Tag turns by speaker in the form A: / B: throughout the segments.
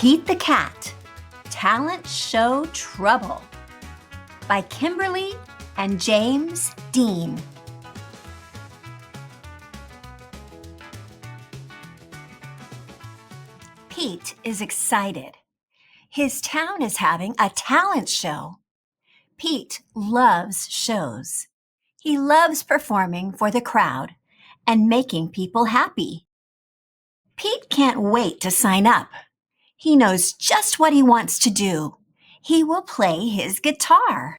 A: Pete the Cat, Talent Show Trouble by Kimberly and James Dean. Pete is excited. His town is having a talent show. Pete loves shows. He loves performing for the crowd and making people happy. Pete can't wait to sign up. He knows just what he wants to do. He will play his guitar.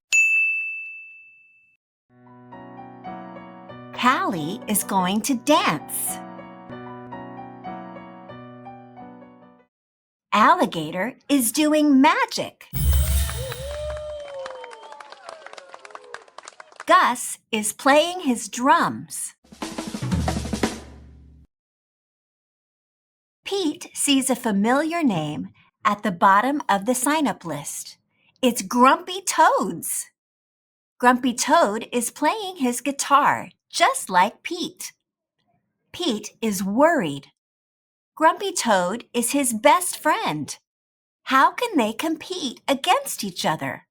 A: Callie is going to dance. Alligator is doing magic. Gus is playing his drums. Pete sees a familiar name at the bottom of the sign-up list. It's Grumpy Toads. Grumpy Toad is playing his guitar, just like Pete. Pete is worried. Grumpy Toad is his best friend. How can they compete against each other?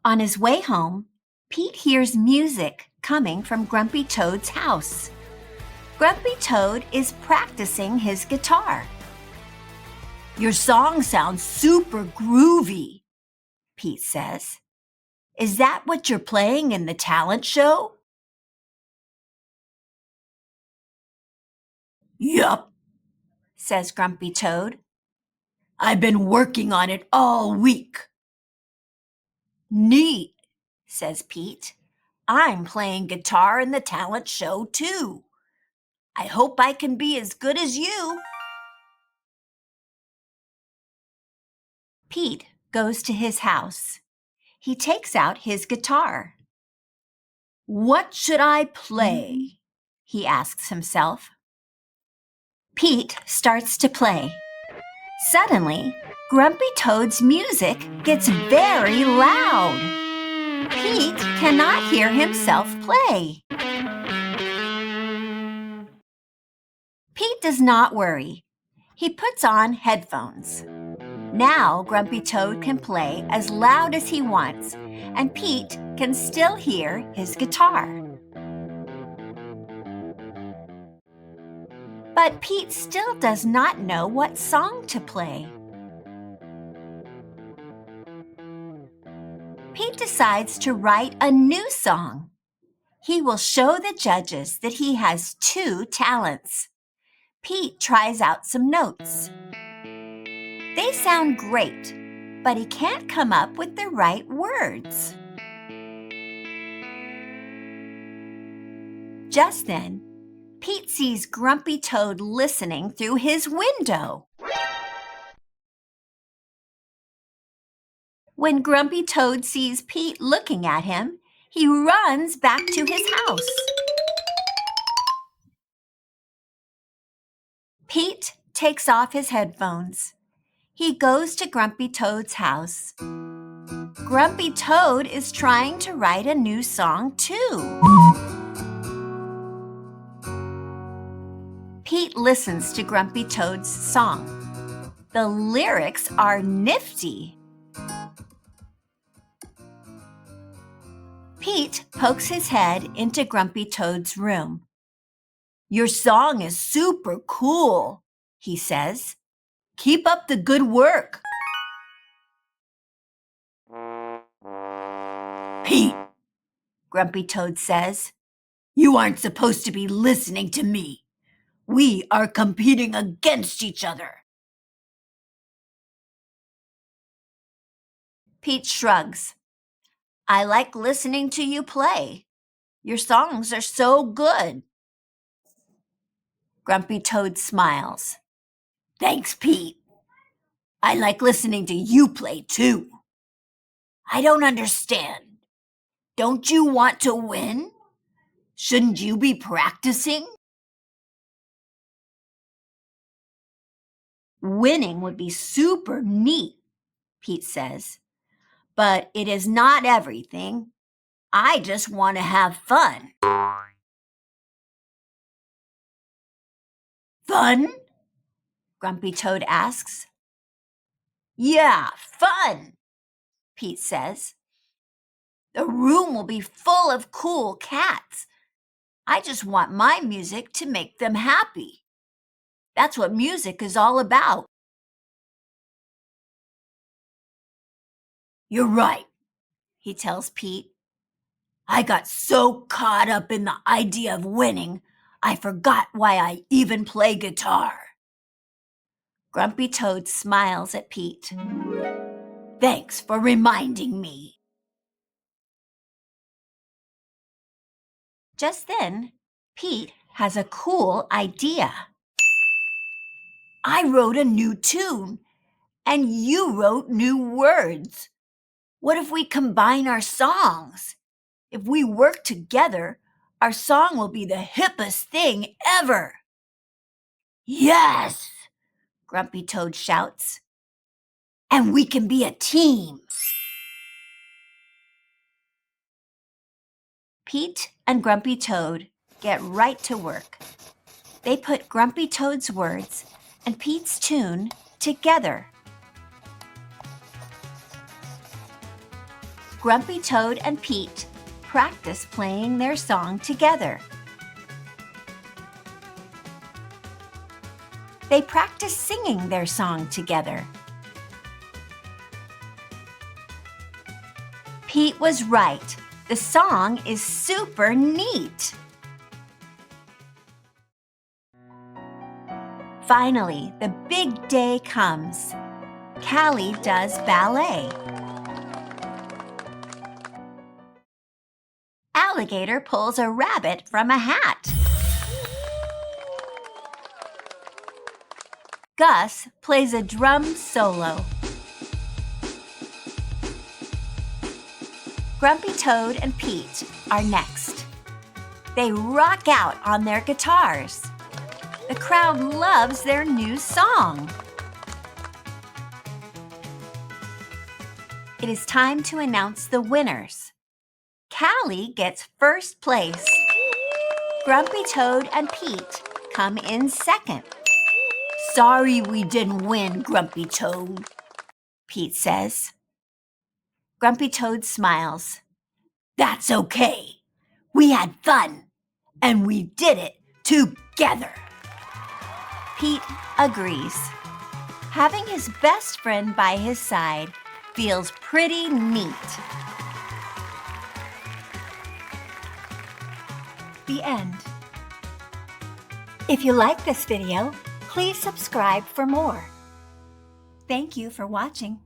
A: On his way home, Pete hears music coming from Grumpy Toad's house. Grumpy Toad is practicing his guitar. "Your song sounds super groovy," Pete says. "Is that what you're playing in the talent show?" "Yup," says Grumpy Toad. "I've been working on it all week." "Neat," says Pete. "I'm playing guitar in the talent show too. I hope I can be as good as you." Pete goes to his house. He takes out his guitar. "What should I play?" he asks himself. Pete starts to play. Suddenly, Grumpy Toad's music gets very loud. Pete cannot hear himself play. Pete does not worry. He puts on headphones. Now Grumpy Toad can play as loud as he wants, and Pete can still hear his guitar. But Pete still does not know what song to play. Pete decides to write a new song. He will show the judges that he has two talents. Pete tries out some notes. They sound great, but he can't come up with the right words. Just then, Pete sees Grumpy Toad listening through his window. When Grumpy Toad sees Pete looking at him, he runs back to his house. Pete takes off his headphones. He goes to Grumpy Toad's house. Grumpy Toad is trying to write a new song too. Pete listens to Grumpy Toad's song. The lyrics are nifty. Pete pokes his head into Grumpy Toad's room. "Your song is super cool," he says. "Keep up the good work." "Pete," Grumpy Toad says, "you aren't supposed to be listening to me. We are competing against each other." Pete shrugs. "I like listening to you play. Your songs are so good." Grumpy Toad smiles. "Thanks, Pete. I like listening to you play too. I don't understand. Don't you want to win? Shouldn't you be practicing?" "Winning would be super neat," Pete says. "But it is not everything. I just want to have fun." Fun? Grumpy Toad asks. Yeah, fun, Pete says. The room will be full of cool cats. I just want my music to make them happy. That's what music is all about. You're right, he tells Pete. I got so caught up in the idea of winning, I forgot why I even play guitar. Grumpy Toad smiles at Pete. Thanks for reminding me. Just then, Pete has a cool idea. I wrote a new tune, and you wrote new words. What if we combine our songs? If we work together, our song will be the hippest thing ever. Yes, Grumpy Toad shouts. And we can be a team. Pete and Grumpy Toad get right to work. They put Grumpy Toad's words and Pete's tune together. Grumpy Toad and Pete practice playing their song together. They practice singing their song together. Pete was right. The song is super neat. Finally, the big day comes. Callie does ballet. Alligator pulls a rabbit from a hat. Gus plays a drum solo. Grumpy Toad and Pete are next. They rock out on their guitars. The crowd loves their new song. It is time to announce the winners. Callie gets first place. Grumpy Toad and Pete come in second. Sorry we didn't win, Grumpy Toad, Pete says. Grumpy Toad smiles. That's okay. We had fun, and we did it together. Pete agrees. Having his best friend by his side feels pretty neat. The end. If you like this video, please subscribe for more. Thank you for watching.